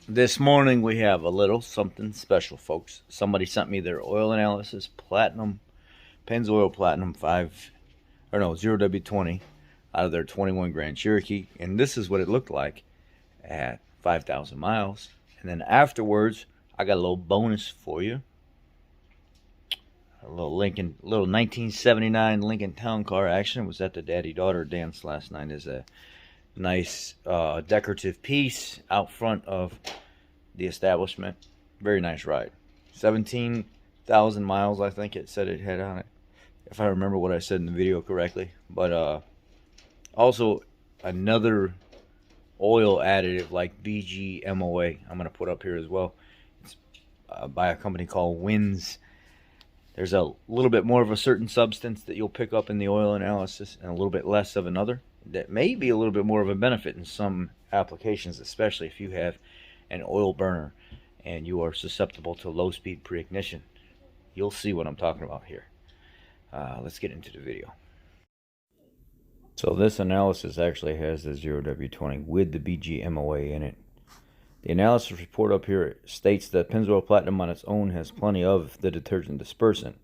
This morning we have a little something special, folks. Somebody sent me their oil analysis platinum, Pennzoil Platinum 5, or no, 0W20 out of their 21 Grand Cherokee. And this is what it looked like at 5,000 miles. And then afterwards, I got a little bonus for you. A little 1979 Lincoln Town Car action. It was at the daddy-daughter dance last night. Is a nice decorative piece out front of the establishment. Very nice ride. 17,000 miles, I think it said it had on it, if I remember what I said in the video correctly. But also another oil additive like BG MOA I'm going to put up here as well. It's by a company called Wynn's. There's a little bit more of a certain substance that you'll pick up in the oil analysis and a little bit less of another. That may be a little bit more of a benefit in some applications, especially if you have an oil burner and you are susceptible to low speed pre-ignition. You'll see what I'm talking about here. Let's get into the video. So this analysis actually has the 0W20 with the BG MOA in it. The analysis report up here states that Pennzoil Platinum on its own has plenty of the detergent dispersant,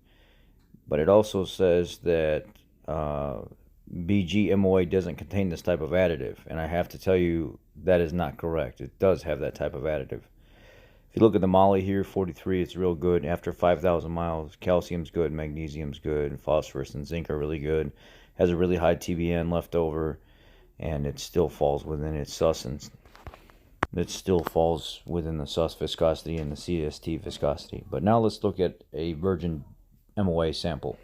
but it also says that BG MOA doesn't contain this type of additive, and I have to tell you that is not correct. It does have that type of additive. If you look at the moly here, 43, it's real good. After 5,000 miles, calcium's good, magnesium's good, phosphorus and zinc are really good. Has a really high TBN left over, and it still falls within its sus, and it still falls within the sus viscosity and the CST viscosity. But now let's look at a virgin MOA sample.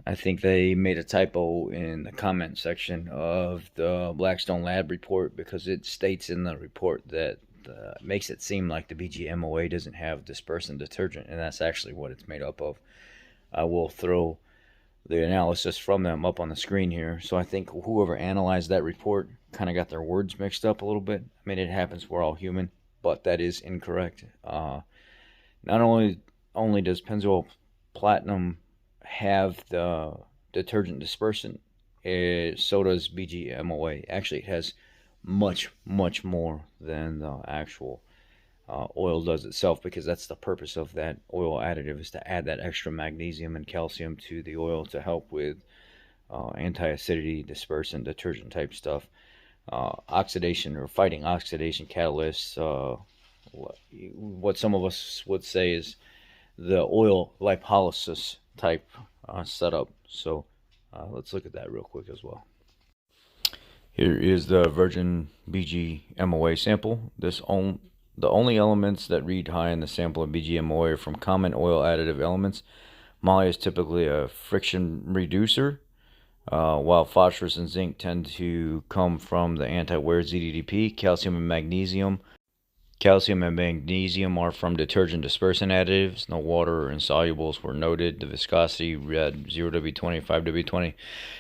I think they made a typo in the comment section of the Blackstone Lab report, because it states in the report that makes it seem like the BG MOA doesn't have dispersant detergent, and that's actually what it's made up of. I will throw the analysis from them up on the screen here. So I think whoever analyzed that report kind of got their words mixed up a little bit. I mean, it happens, we're all human, but that is incorrect. Not only does Pennzoil Platinum have the detergent dispersant, so does BG MOA. Actually, it has much more than the actual oil does itself, because that's the purpose of that oil additive, is to add that extra magnesium and calcium to the oil to help with anti-acidity, dispersant, detergent type stuff, oxidation or fighting oxidation catalysts. What some of us would say is the oil lipolysis type setup. So let's look at that real quick as well. Here is the virgin BG MOA sample. The only elements that read high in the sample of BG MOA are from common oil additive elements. Moly is typically a friction reducer, while phosphorus and zinc tend to come from the anti-wear ZDDP. Calcium and magnesium are from detergent dispersant additives. No water or insolubles were noted. The viscosity read 0W20, 5W20.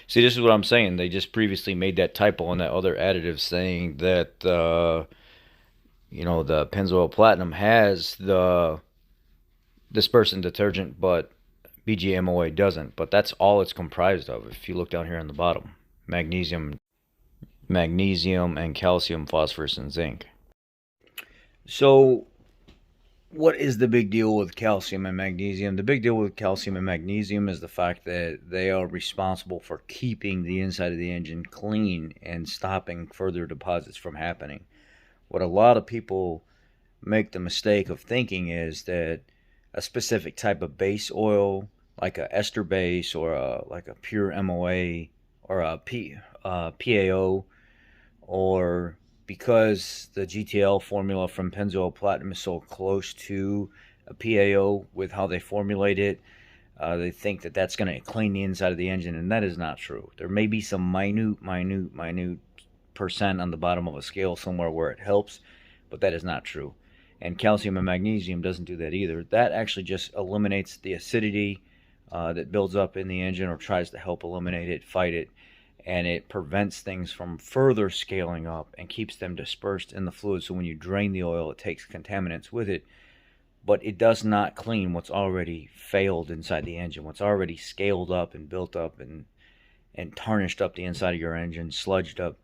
See, this is what I'm saying. They just previously made that typo on that other additive, saying that the Pennzoil Platinum has the dispersant detergent, but BG MOA doesn't. But that's all it's comprised of. If you look down here on the bottom, magnesium and calcium, phosphorus, and zinc. So what is the big deal with calcium and magnesium? The big deal with calcium and magnesium is the fact that they are responsible for keeping the inside of the engine clean and stopping further deposits from happening. What a lot of people make the mistake of thinking is that a specific type of base oil, like a ester base or like a pure MOA or a PAO, or because the GTL formula from Pennzoil Platinum is so close to a PAO with how they formulate it, they think that that's going to clean the inside of the engine, and that is not true. There may be some minute percent on the bottom of a scale somewhere where it helps, but that is not true. And calcium and magnesium doesn't do that either. That actually just eliminates the acidity that builds up in the engine, or tries to help eliminate it, fight it, and it prevents things from further scaling up and keeps them dispersed in the fluid. So when you drain the oil, it takes contaminants with it, but it does not clean what's already failed inside the engine, what's already scaled up and built up and tarnished up the inside of your engine, sludged up.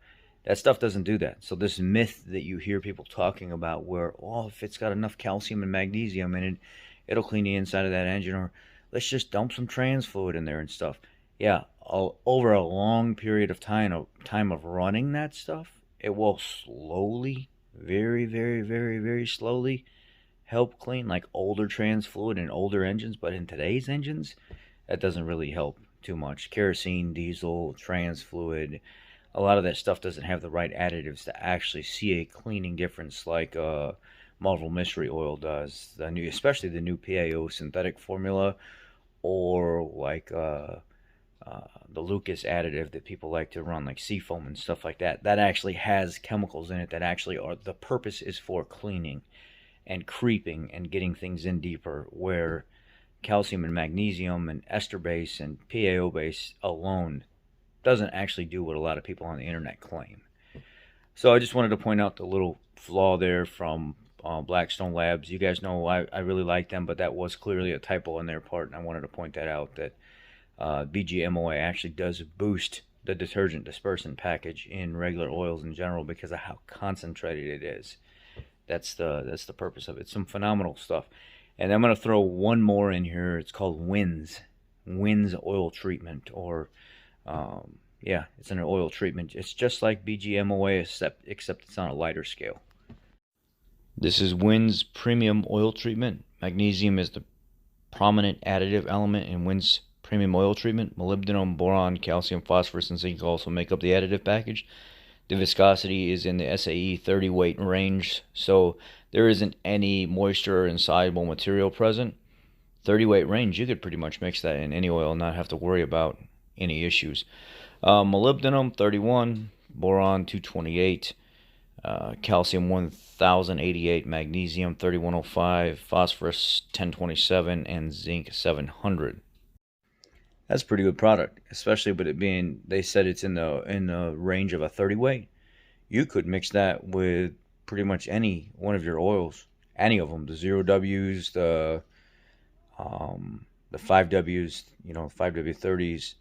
That stuff doesn't do that. So this myth that you hear people talking about where, oh, if it's got enough calcium and magnesium in it, it'll clean the inside of that engine, or let's just dump some trans fluid in there and stuff. Yeah, over a long period of time of running that stuff, it will slowly, very, very, very, very slowly help clean like older trans fluid in older engines. But in today's engines, that doesn't really help too much. Kerosene, diesel, trans fluid, a lot of that stuff doesn't have the right additives to actually see a cleaning difference like Marvel Mystery Oil does. Especially the new PAO synthetic formula, or like the Lucas additive that people like to run, like seafoam and stuff like that. That actually has chemicals in it that actually are, the purpose is for cleaning and creeping and getting things in deeper, where calcium and magnesium and ester base and PAO base alone doesn't actually do what a lot of people on the internet claim. So I just wanted to point out the little flaw there from Blackstone Labs. You guys know I really like them, but that was clearly a typo on their part, and I wanted to point that out, that BG MOA actually does boost the detergent dispersant package in regular oils in general because of how concentrated it is. That's the purpose of it. Some phenomenal stuff. And I'm going to throw one more in here. It's called Wynn's oil treatment, or yeah, it's an oil treatment. It's just like BG MOA, except it's on a lighter scale. This is Wynn's premium oil treatment. Magnesium is the prominent additive element in Wynn's premium oil treatment. Molybdenum, boron, calcium, phosphorus, and zinc also make up the additive package. The viscosity is in the SAE 30 weight range, so there isn't any moisture or insoluble material present. 30 weight range, you could pretty much mix that in any oil and not have to worry about any issues. Molybdenum 31, boron 228, calcium 1088, magnesium 3105, phosphorus 1027, and zinc 700. That's a pretty good product, especially with it being, they said it's in the range of a 30 weight. You could mix that with pretty much any one of your oils, any of them, the 0Ws, the 5Ws, 5W30s,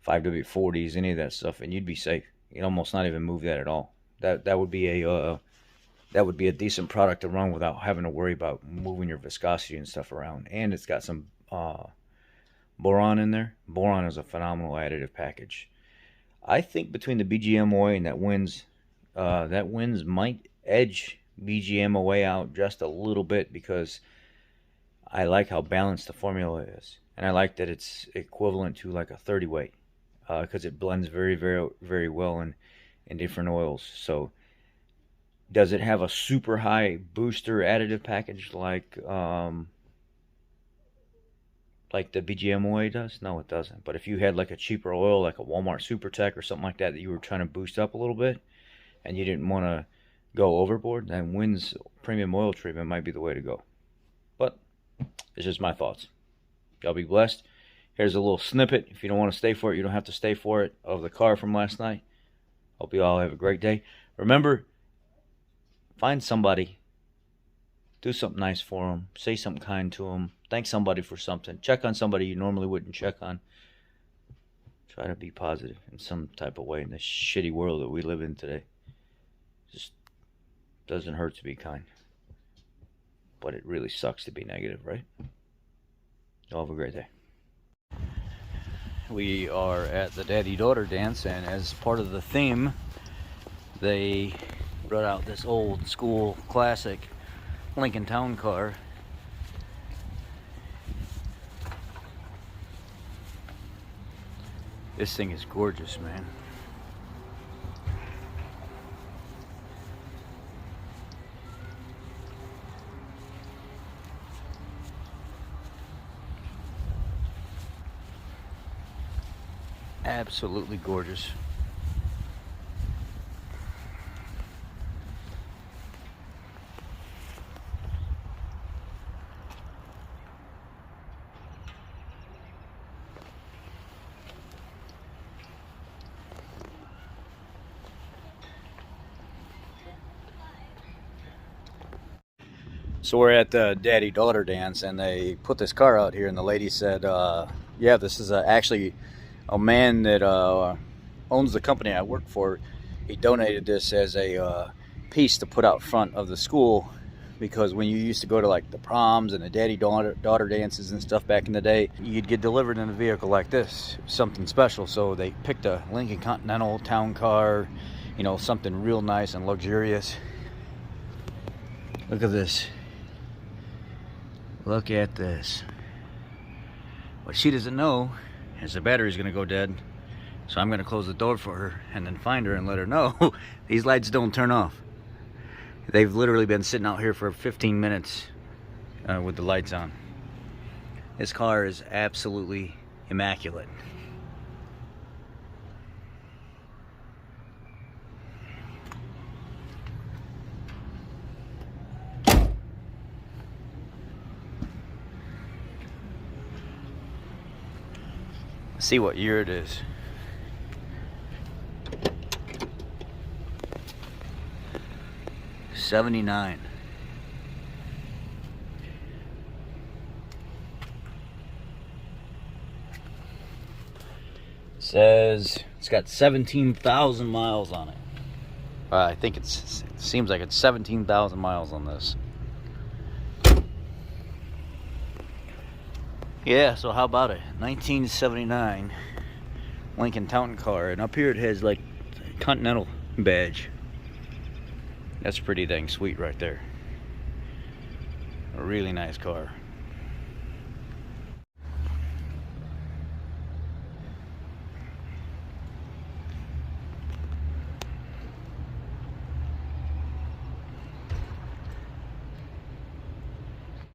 5W40s, any of that stuff, and you'd be safe. You'd almost not even move that at all. That would be a decent product to run without having to worry about moving your viscosity and stuff around. And it's got some boron in there. Boron is a phenomenal additive package. I think between the BG MOA and that Wynn's might edge BG MOA out just a little bit, because I like how balanced the formula is, and I like that it's equivalent to like a 30 weight, because it blends very, very, very well in different oils. So does it have a super high booster additive package like the BG MOA does? No, it doesn't. But if you had like a cheaper oil, like a Walmart SuperTech or something like that you were trying to boost up a little bit, and you didn't want to go overboard, then Wynn's premium oil treatment might be the way to go. But it's just my thoughts. Y'all be blessed. Here's a little snippet. If you don't want to stay for it, you don't have to stay for it, of the car from last night. Hope you all have a great day. Remember, find somebody. Do something nice for them. Say something kind to them. Thank somebody for something. Check on somebody you normally wouldn't check on. Try to be positive in some type of way in this shitty world that we live in today. Just doesn't hurt to be kind. But it really sucks to be negative, right? Y'all have a great day. We are at the daddy-daughter dance, and as part of the theme, they brought out this old school classic Lincoln Town car. This thing is gorgeous, man. Absolutely gorgeous. So we're at the daddy-daughter dance, and they put this car out here, and the lady said, yeah, this is actually a man that owns the company I work for. He donated this as a piece to put out front of the school, because when you used to go to like the proms and the daddy-daughter dances and stuff back in the day, you'd get delivered in a vehicle like this, something special. So they picked a Lincoln Continental town car, you know, something real nice and luxurious. Look at this. Look at this. What she doesn't know is the battery's gonna go dead. So I'm gonna close the door for her and then find her and let her know these lights don't turn off. They've literally been sitting out here for 15 minutes with the lights on. This car is absolutely immaculate. Let's see what year it is. '79. Says it's got 17,000 miles on it. I think it seems like it's 17,000 miles on this. Yeah, so how about it? 1979 Lincoln Town car, and up here it has like Continental badge. That's pretty dang sweet right there. A really nice car.